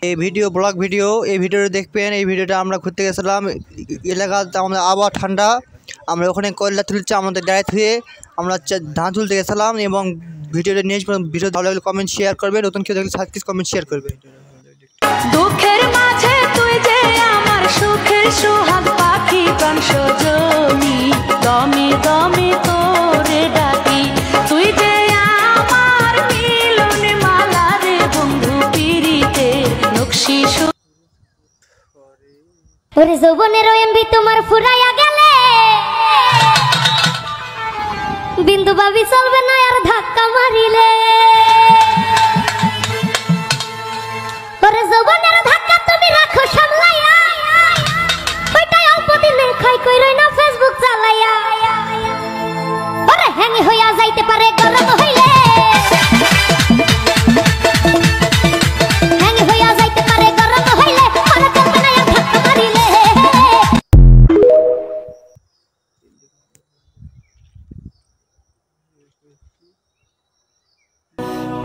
এই video blog video এই ভিডিওটা দেখবেন। এই ভিডিওটা আমরা ঘুরতে গেছিলাম এলাকাতে, আমাদের আবহাওয়া ঠান্ডা, আমরা ওখানে কয়লা তুলছি আমাদের গায়ে ধুয়ে আমরা ধান তুলতে গেছিলাম। এবং ভিডিওটা নিয়ে ভিডিও ভালো লাগলে কমেন্ট শেয়ার করবেন, নতুন কেউ দেখলে সাবস্ক্রাইব কমেন্ট শেয়ার করবেন। দুঃখের মাঝে তুই যে আমার সুখের সোহাগ পাখি প্রাণ সজনী, দমে দমে তোরে ডাকি, তুই যে আমার মিলন মালা রে বন্ধু পিরিতে নকশি। ওরে যৌবনের এমবি তোমার ফুরাইয়া গেলে বিন্দু ভাবি চলবে না আর ধাক্কা মারিলে। ওরে যৌবনের ধাক্কা তুমি রাখো সামলাইয়া, ওইটাই অল্প দিনে খাই কইরই না ফেসবুক চালাইয়া। ওরে হ্যাঙ্গি হইয়া যাইতে পারে গরম হইলে, হ্যাঙ্গি হইয়া যাইতে পারে গরম হইলে, মনে চলবে না আর ধাক্কা মারিলে।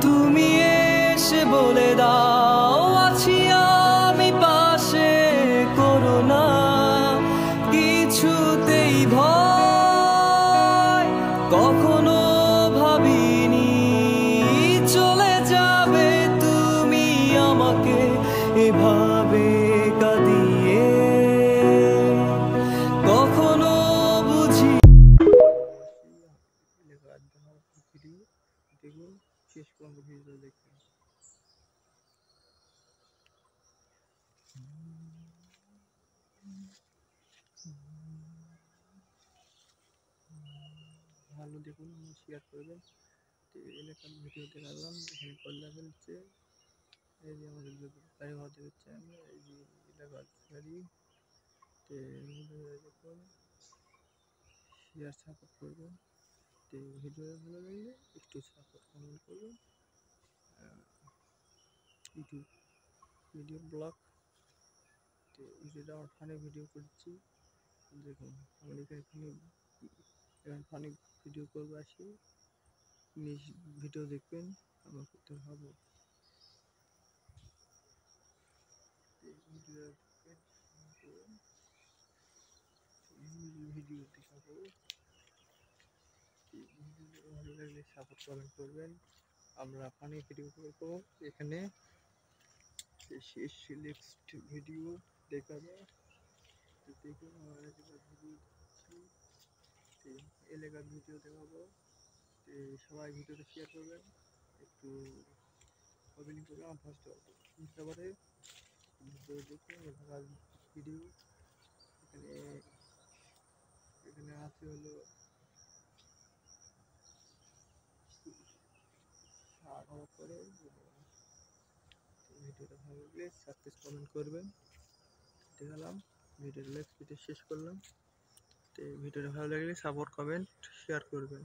তুমি এসে বলে দাও আছি আমি পাশে, করো না কিছুতেই ভয়, কখনো ভাবিনি চলে যাবে তুমি আমাকে এভাবে কাঁদিয়ে, কখনো বুঝি। শেষ পর্যন্ত ভিডিও দেখবেন। ভালো দেখুন, শেয়ার করবেন। এলাকার ভিডিও দেখালাম, এখানে কল্লা ফেলছে, এই যে আমাদের গাড়ি ঘর দেখছে, আমরা এই যে এলাকার গাড়ি। দেখুন, শেয়ার সাপোর্ট করবেন। ভিডিও ভালো লাগলে একটু সাপোর্ট কমেন্ট করবেন। ইউটিউব ভিডিও ব্লগ, ভিডিওটা আমার ফানি ভিডিও করছি। দেখুন আমার এখানে ফানি ভিডিও করবো, আসি ভিডিও দেখবেন, আমার করতে হবে ভিডিও দেখাবো। ভালো লাগলে সাপোর্ট কমেন্ট করবেন। আমরা ফানি ভিডিও করবো এখানে, শেষ নেক্সট ভিডিও দেখাবো। দেখুন আমার এলাকার ভিডিও দিচ্ছি, এলাকার ভিডিও দেখাবো। সবাই ভিডিওটা শেয়ার করবেন, একটু কমেন্ট করবেন। আমার ফার্স্ট বুঝতে পারে ভিডিও দেখুন এলাকার ভিডিও। এখানে আছে হলো করে। ভিডিওটা ভালো লাগলে সাবস্ক্রাইব কমেন্ট করবেন। দেখালাম ভিডিওটা শেষ করলাম। ভিডিওটা ভালো লাগলে সাপোর্ট কমেন্ট শেয়ার করবেন।